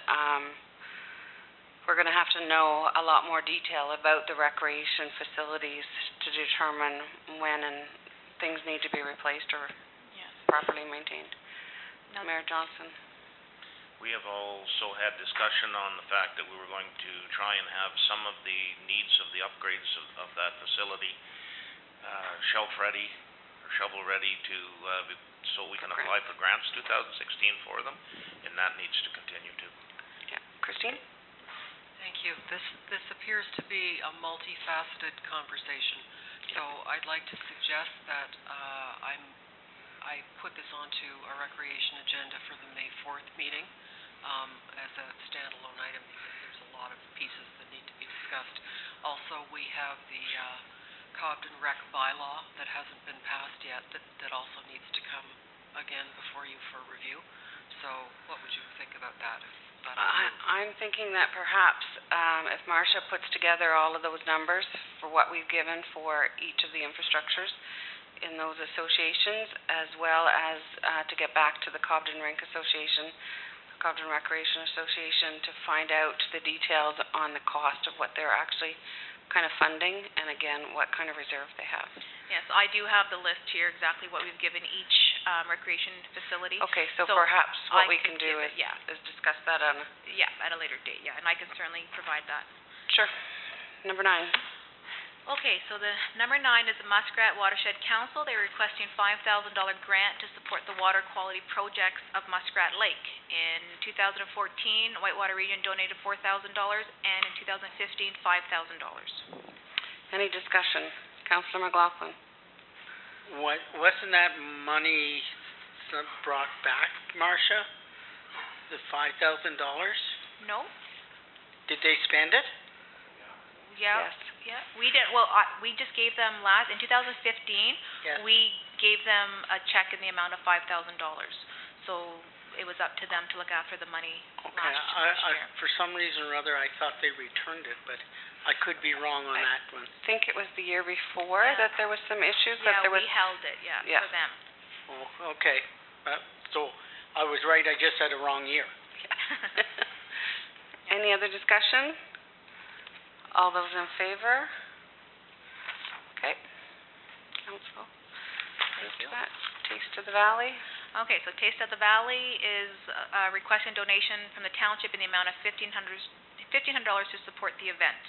we're going to have to know a lot more detail about the recreation facilities to determine when and things need to be replaced or properly maintained. Now, Mayor Johnson? We have also had discussion on the fact that we were going to try and have some of the needs of the upgrades of that facility shelf-ready or shovel-ready so we can apply for grants 2016 for them, and that needs to continue too. Yeah. Christine? Thank you. This appears to be a multifaceted conversation. So I'd like to suggest that I put this onto a recreation agenda for the May 4th meeting as a standalone item because there's a lot of pieces that need to be discussed. Also, we have the Cobden Rec bylaw that hasn't been passed yet that also needs to come again before you for review. So what would you think about that? I'm thinking that perhaps if Marcia puts together all of those numbers for what we've given for each of the infrastructures in those associations, as well as to get back to the Cobden Rink Association, Cobden Recreation Association, to find out the details on the cost of what they're actually kind of funding, and again, what kind of reserve they have. yes, I do have the list here, exactly what we've given each recreation facility. Okay, so So perhaps what I we could can do give is, it, is discuss that on... Yeah, at a later date, and I can certainly provide that. Sure. Number 9. Okay, so the number 9 is the Muskrat Watershed Council. They're requesting $5,000 grant to support the water quality projects of Muskrat Lake. In 2014, Whitewater Region donated $4,000, and in 2015, $5,000. Any discussion? Councillor McLaughlin. Wasn't that money brought back, Marcia? The $5,000? No? Did they spend it? Yeah. Yes. Yeah, we did, we just gave them in 2015, Yes. we gave them a check in the amount of $5,000. So it was up to them to look after the money Okay, last year. for some reason or other, I thought they returned it, but I could be wrong on that one. I think it was the year before Yeah. that there was some issues, Yeah, that there was... we held it, Yeah. for them. Oh, okay. So I was right, I just had a wrong year. Any other discussion? All those in favor? Okay. Council, Thank you. that. Taste of the Valley. Okay, so Taste of the Valley is requesting donation from the township in the amount of $1,500 to support the event.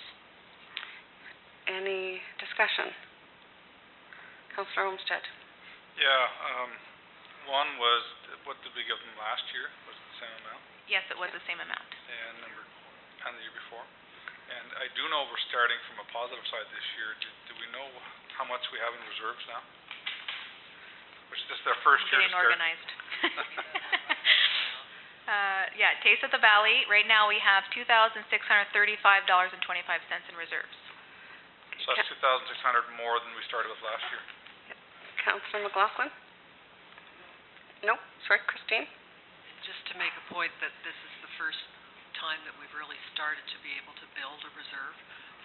Any discussion? Councillor Olmsted. Yeah, one was, what did we give them last year? Was it the same amount? Yes, it was the same amount. And the year before? And I do know we're starting from a positive side this year. Do we know how much we have in reserves now? Which is this their first year to Getting start? organized. Yeah, Taste of the Valley, right now we have $2,635.25 in reserves. So that's 2,600 more than we started with last year. Councillor McLaughlin? No? Sorry, Christine? Just to make a point that this is the first time that we've really started to be able to build a reserve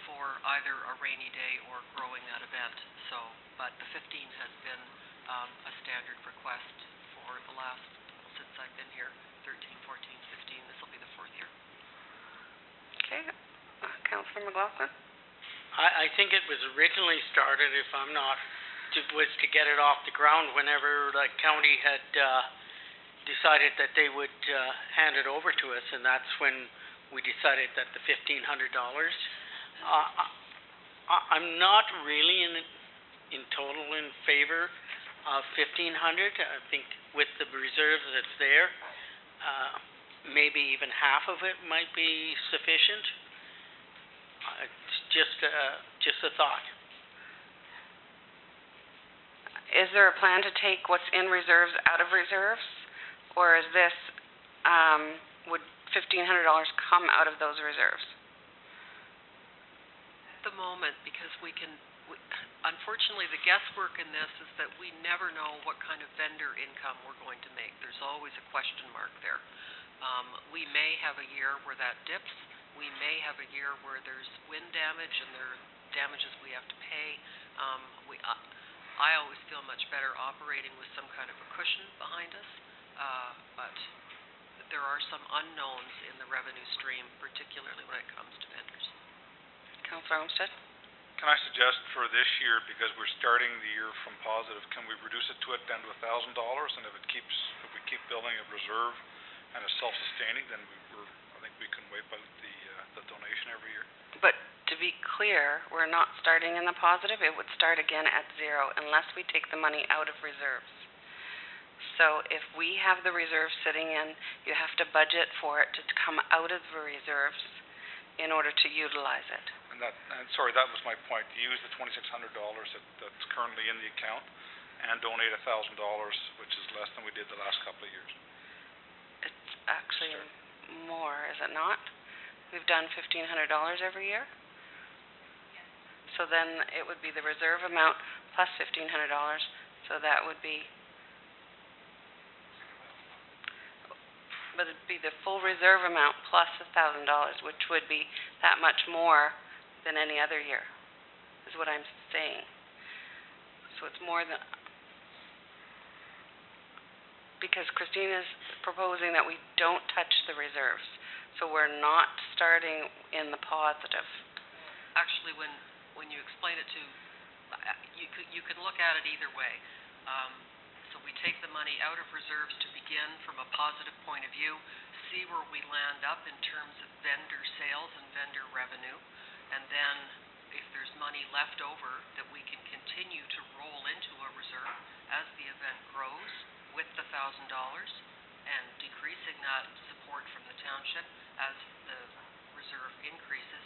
for either a rainy day or growing that event. So, but the 15 has been a standard request for the last, since I've been here, 13, 14, 15, this will be the 4th year. Okay. Councillor McLaughlin? I think it was originally started, if I'm not, was to get it off the ground whenever the county had decided that they would hand it over to us, and that's when we decided that the $1,500. I'm not really in total in favor of $1,500. I think with the reserve that's there, maybe even half of it might be sufficient. It's just a thought. Is there a plan to take what's in reserves out of reserves? Or is this, would $1,500 come out of those reserves? At the moment, because unfortunately, the guesswork in this is that we never know what kind of vendor income we're going to make. There's always a question mark there. We may have a year where that dips. We may have a year where there's wind damage and there are damages we have to pay. I always feel much better operating with some kind of a cushion behind us, but there are some unknowns in the revenue stream, particularly when it comes to vendors. Councillor Olmsted? Can I suggest for this year, because we're starting the year from positive, can we reduce it to $1,000? And if we keep building a reserve and it's self-sustaining, then I think we can wipe out the donation every year. But to be clear, we're not starting in the positive. It would start again at zero unless we take the money out of reserves. So if we have the reserve sitting in, you have to budget for it to come out of the reserves in order to utilize it. Sorry, that was my point. To use the $2,600 that's currently in the account and donate $1,000, which is less than we did the last couple of years. It's actually more, is it not? We've done $1,500 every year? So then it would be the reserve amount plus $1,500, so that would be... But it'd be the full reserve amount plus $1,000, which would be that much more than any other year, is what I'm saying. So it's more than... Because Christine is proposing that we don't touch the reserves. So we're not starting in the positive. Actually, when you explain it to, you can look at it either way. So we take the money out of reserves to begin from a positive point of view, see where we land up in terms of vendor sales and vendor revenue, and then if there's money left over that we can continue to roll into a reserve as the event grows with the $1,000 and decreasing that support from the township as the reserve increases.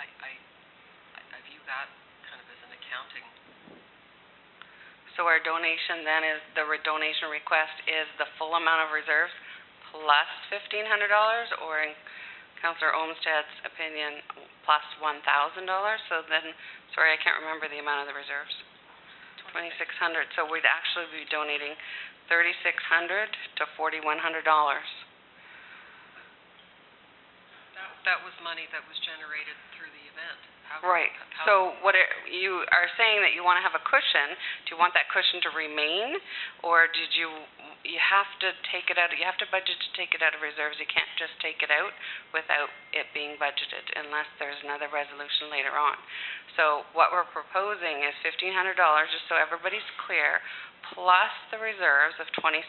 I view that kind of as an accounting. So our donation then is, donation request is the full amount of reserves plus $1,500, or in Councillor Olmsted's opinion, plus $1,000? So then, sorry, I can't remember the amount of the reserves. 2,600, so we'd actually be donating $3,600 to $4,100. That was money that was generated through the event. Right, so you are saying that you want to have a cushion. Do you want that cushion to remain, or did you have to take it out, you have to budget to take it out of reserves? You can't just take it out without it being budgeted unless there's another resolution later on. So what we're proposing is $1,500, just so everybody's clear, plus the reserves of $2,600.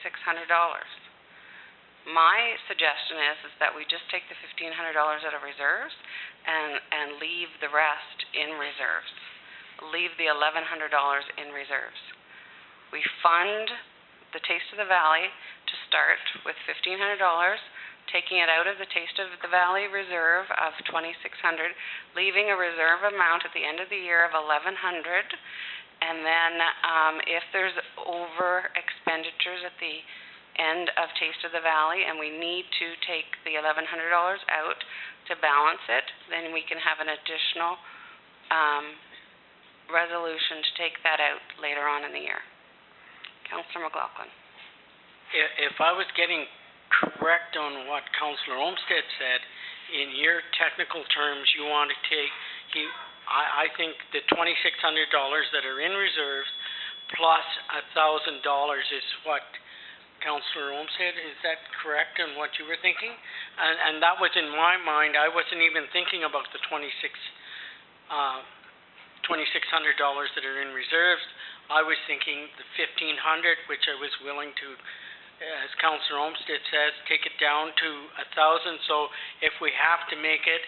My suggestion is that we just take the $1,500 out of reserves and leave the rest in reserves. Leave the $1,100 in reserves. We fund the Taste of the Valley to start with $1,500, taking it out of the Taste of the Valley reserve of $2,600, leaving a reserve amount at the end of the year of $1,100, and then if there's over expenditures at the end of Taste of the Valley and we need to take the $1,100 out to balance it, then we can have an additional resolution to take that out later on in the year. Councillor McLaughlin. If I was getting correct on what Councillor Olmsted said, in your technical terms, you want to take, I think the $2,600 that are in reserves plus $1,000 is what Councillor Olmsted, is that correct in what you were thinking? And that was in my mind. I wasn't even thinking about the $2,600 that are in reserves. I was thinking the $1,500, which I was willing to, as Councillor Olmsted says, take it down to $1,000. So if we have to make it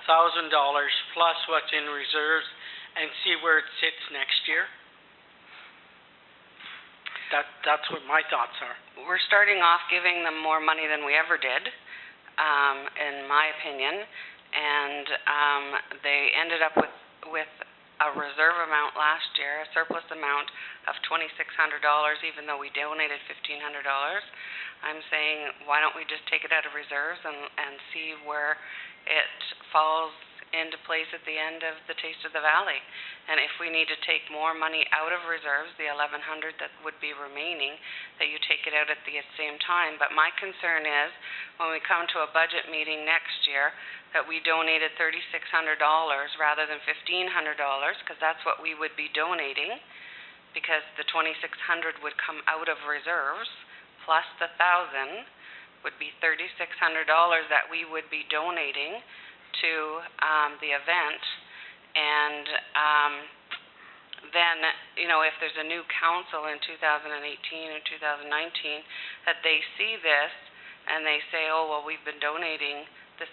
$1,000 plus what's in reserves and see where it sits next year. That's what my thoughts are. We're starting off giving them more money than we ever did, in my opinion, and they ended up with a reserve amount last year, a surplus amount of $2,600, even though we donated $1,500. I'm saying, why don't we just take it out of reserves and see where it falls into place at the end of the Taste of the Valley. And if we need to take more money out of reserves, the $1,100 that would be remaining, that you take it out at the same time. But my concern is, when we come to a budget meeting next year, that we donated $3,600 rather than $1,500, because that's what we would be donating, because the $2,600 would come out of reserves, plus the $1,000 would be $3,600 that we would be donating to the event. And then, you know, if there's a new council in 2018 or 2019, that they see this and they say, oh, well, we've been donating this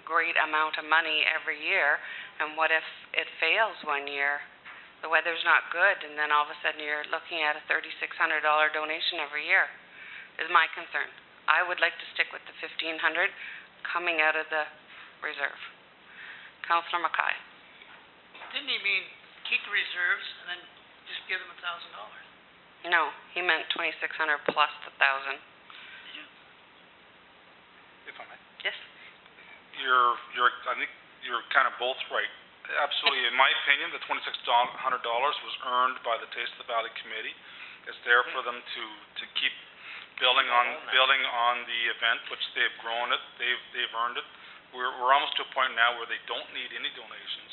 great amount of money every year, and what if it fails one year? The weather's not good, and then all of a sudden you're looking at a $3,600 donation every year, is my concern. I would like to stick with the $1,500 coming out of the reserve. Councillor Mackay. Didn't he mean keep the reserves and then just give them $1,000? No, he meant $2,600 plus the $1,000. Did you? If I may. Yes. I think you're kind of both right. Absolutely, in my opinion, the $2,600 was earned by the Taste of the Valley Committee. It's there for them to keep building on the event, which they've grown it, they've earned it. We're almost to a point now where they don't need any donations.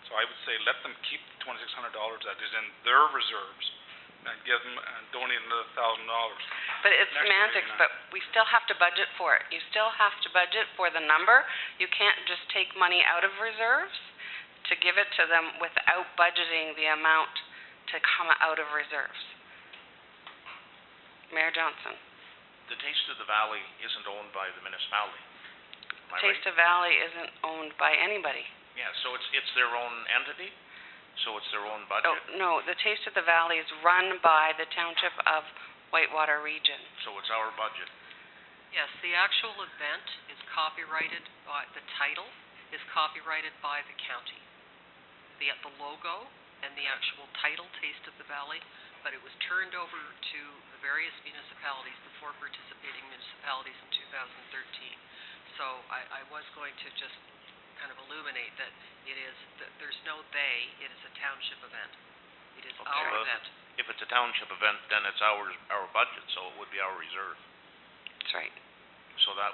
So I would say let them keep the $2,600 that is in their reserves and give them and donate another $1,000. But it's semantics, but we still have to budget for it. You still have to budget for the number. You can't just take money out of reserves to give it to them without budgeting the amount to come out of reserves. Mayor Johnson. The Taste of the Valley isn't owned by the municipality. Am I right? Taste of Valley isn't owned by anybody. Yeah, so it's their own entity, so it's their own budget. No, the Taste of the Valley is run by the Township of Whitewater Region. So it's our budget. Yes, the actual event is copyrighted by, the title is copyrighted by the county. The logo and the actual title, Taste of the Valley, but it was turned over to the various municipalities, the 4 participating municipalities in 2013. So I was going to just kind of illuminate that there's no they, it is a township event. It is Okay, our well, event. if it's a township event, then it's our budget, so it would be our reserve. That's right. So that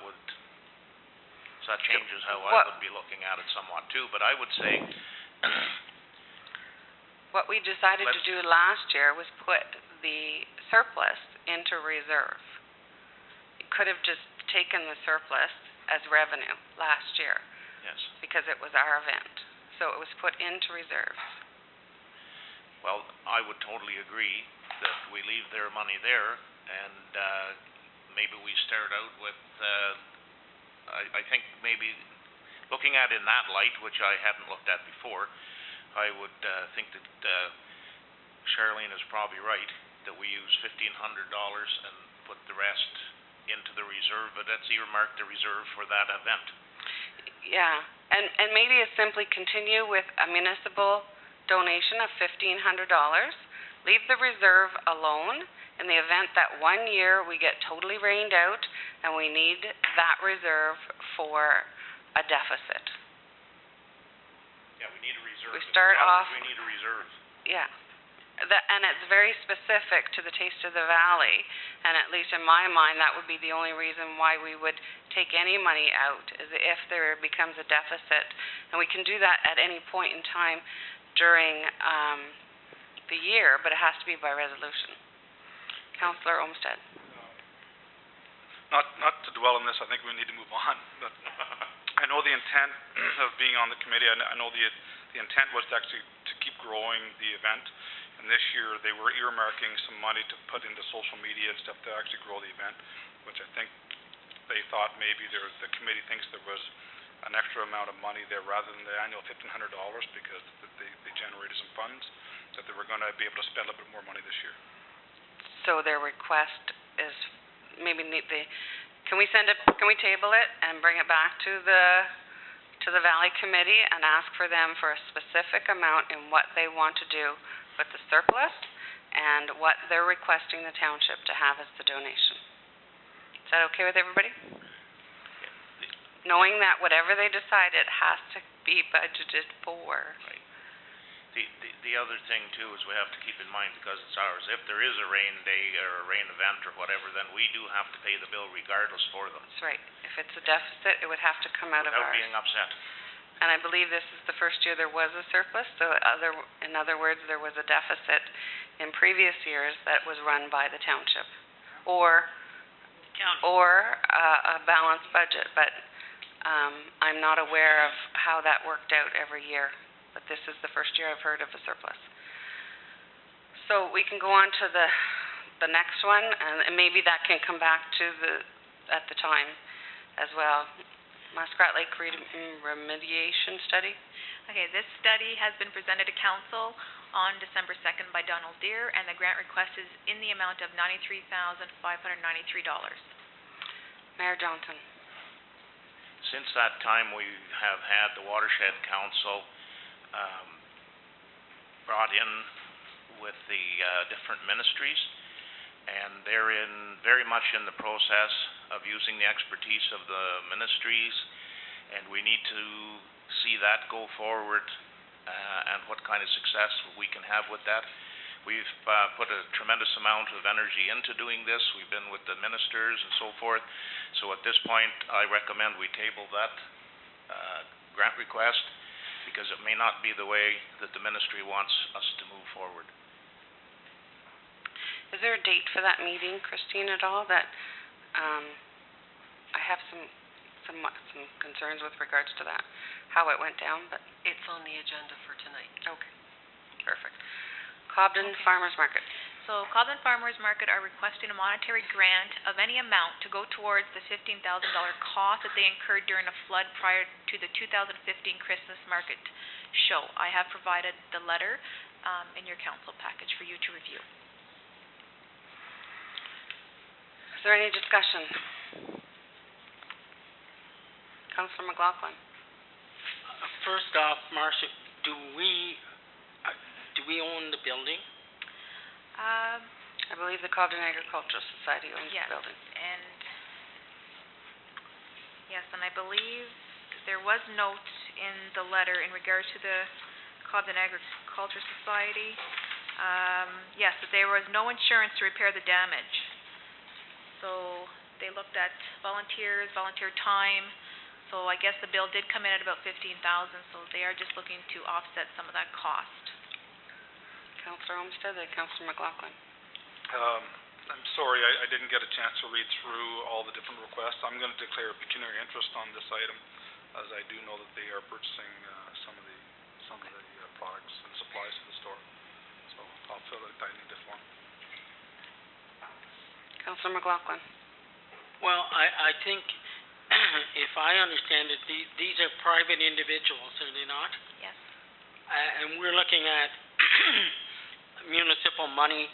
changes how I What- would be looking at it somewhat too, but I would say, What we decided to do last year was put the surplus into reserve. You could have just taken the surplus as revenue last year yes, because it was our event. So it was put into reserve. well, I would totally agree that we leave their money there, and maybe we start out with, I think maybe looking at it in that light, which I hadn't looked at before, I would think that Charlene is probably right, that we use $1,500 and put the rest into the reserve, but that's earmarked the reserve for that event. Yeah, and maybe simply continue with a municipal donation of $1,500. Leave the reserve alone in the event that one year we get totally rained out and we need that reserve for a deficit. Yeah, we need a reserve. We start off- We need a reserve. Yeah. And it's very specific to the Taste of the Valley, and at least in my mind, that would be the only reason why we would take any money out, is if there becomes a deficit. And we can do that at any point in time during the year, but it has to be by resolution. Councillor Olmsted. Not to dwell on this, I think we need to move on, but I know the intent of being on the committee, I know the intent was to actually to keep growing the event, and this year they were earmarking some money to put into social media and stuff to actually grow the event, which I think they thought maybe the committee thinks there was an extra amount of money there rather than the annual $1,500 because they generated some funds, that they were going to be able to spend a little bit more money this year. So their request is maybe can we table it and bring it back to the Valley Committee and ask for them for a specific amount in what they want to do with the surplus and what they're requesting the township to have as the donation? Is that okay with everybody? Knowing that whatever they decide, it has to be budgeted for. Right. The other thing too is we have to keep in mind, because it's ours, if there is a rain day or a rain event or whatever, then we do have to pay the bill regardless for them, That's right. If it's a deficit, it would have to come out of without ours. being upset. And I believe this is the first year there was a surplus, so in other words, there was a deficit in previous years that was run by the township, or a balanced budget, but I'm not aware of how that worked out every year, but this is the first year I've heard of a surplus. So we can go on to the next one, and maybe that can come back to at the time as well. Muskrat Lake remediation study. Okay, this study has been presented to council on December 2nd by Donald Deere, and the grant request is in the amount of $93,593. Mayor Johnson. Since that time, we have had the Watershed Council brought in with the different ministries, and they're very much in the process of using the expertise of the ministries, and we need to see that go forward and what kind of success we can have with that. We've put a tremendous amount of energy into doing this. We've been with the ministers and so forth. So at this point, I recommend we table that grant request, because it may not be the way that the ministry wants us to move forward. Is there a date for that meeting, Christine, at all? That I have some concerns with regards to that, how it went down, but It's on the agenda for tonight. okay, perfect. Cobden Farmers Market. So Cobden Farmers Market are requesting a monetary grant of any amount to go towards the $15,000 cost that they incurred during a flood prior to the 2015 Christmas market show. I have provided the letter in your council package for you to review. Is there any discussion? Councillor McLaughlin. First off, Marcia, do do we own the building? I believe the Cobden Agricultural Society owns Yes. the building. And, yes, and I believe there was note in the letter in regards to the Cobden Agriculture Society. Yes, that there was no insurance to repair the damage. So they looked at volunteers, volunteer time. So I guess the bill did come in at about 15,000, so they are just looking to offset some of that cost. Councillor Olmsted, Councillor McLaughlin. I'm sorry, I didn't get a chance to read through all the different requests. I'm gonna declare pecuniary interest on this item, as I do know that they are purchasing, some of the products and supplies to the store. So I'll fill out I need this one. Councillor McLaughlin. Well, I think, if I understand it, these are private individuals, are they not? Yes. And we're looking at municipal money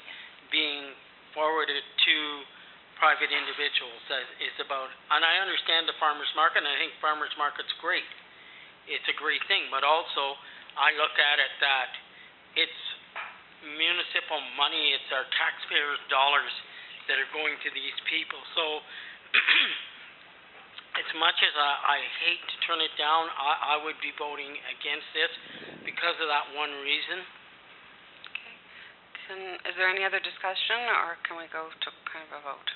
being forwarded to private individuals. That is about, and I understand the farmer's market, and I think farmer's market's great. It's a great thing, but also I look at it that it's municipal money, it's our taxpayers' dollars that are going to these people. So as much as I hate to turn it down, I would be voting against this because of that one reason. Is there any other discussion, or can we go to kind of a vote?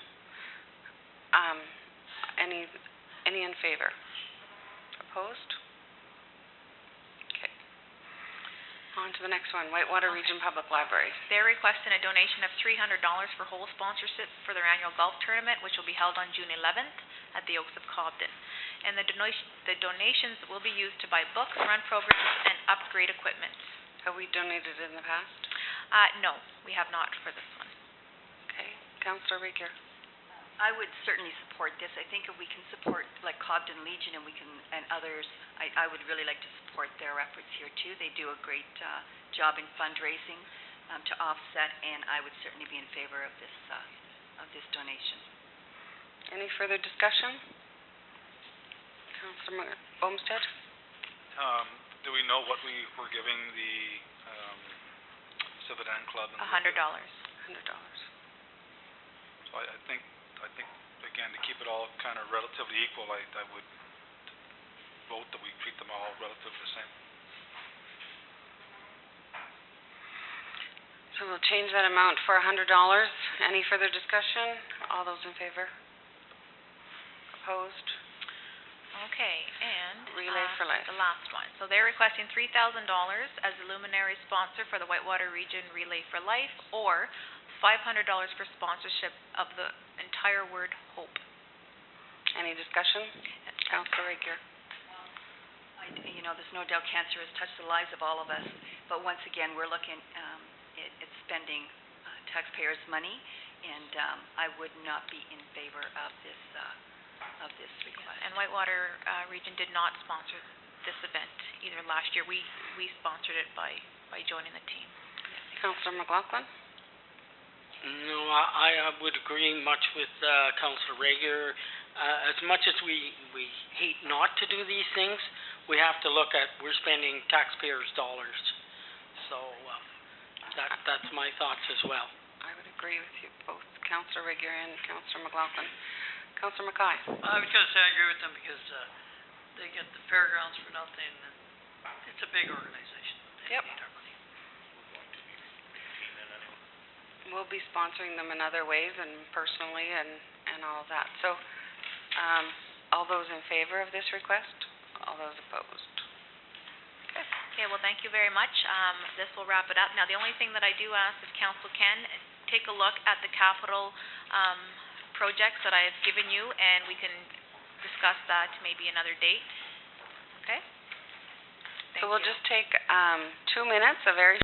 Any in favor? Opposed? Okay. On to the next one, Whitewater Region Public Library. They're requesting a donation of $300 for whole sponsorship for their annual golf tournament, which will be held on June 11th at the Oaks of Cobden. And the donations will be used to buy books, run programs, and upgrade equipment. Have we donated in the past? No, we have not for this one. Okay. Councillor Regier. I would certainly support this. I think if we can support like Cobden Legion and others, I would really like to support their efforts here too. They do a great job in fundraising to offset, and I would certainly be in favor of this donation. Any further discussion? Councillor Olmsted. Do we know what we were giving the Civitan Club? $100. $100. So I think again, to keep it all kind of relatively equal, I would vote that we treat them all relatively the same. So we'll change that amount for $100. Any further discussion? All those in favor? Opposed? Okay, and Relay for Life. the last one. So they're requesting $3,000 as a luminary sponsor for the Whitewater Region Relay for Life, or $500 for sponsorship of the entire word hope. Any discussion? Councillor Regier. There's no doubt cancer has touched the lives of all of us, but once again, we're looking at spending taxpayers' money, and I would not be in favor of this request. And Whitewater Region did not sponsor this event either last year. We sponsored it by joining the team. Councillor McLaughlin. No, I would agree much with Councillor Regier. As much as we hate not to do these things, we have to look at, we're spending taxpayers' dollars. So that's my thoughts as well. I would agree with you, both Councillor Regier and Councillor McLaughlin. Councillor Mackay. I was gonna say I agree with them because, they get the fairgrounds for nothing, and it's a big organization. They Yep. need our money. We'll be sponsoring them in other ways and personally and all of that. So, all those in favor of this request? All those opposed? Okay, well, thank you very much. This will wrap it up. Now, the only thing that I do ask is council can take a look at the capital projects that I have given you, and we can discuss that maybe another date. Okay? So we'll just take 2 minutes, a very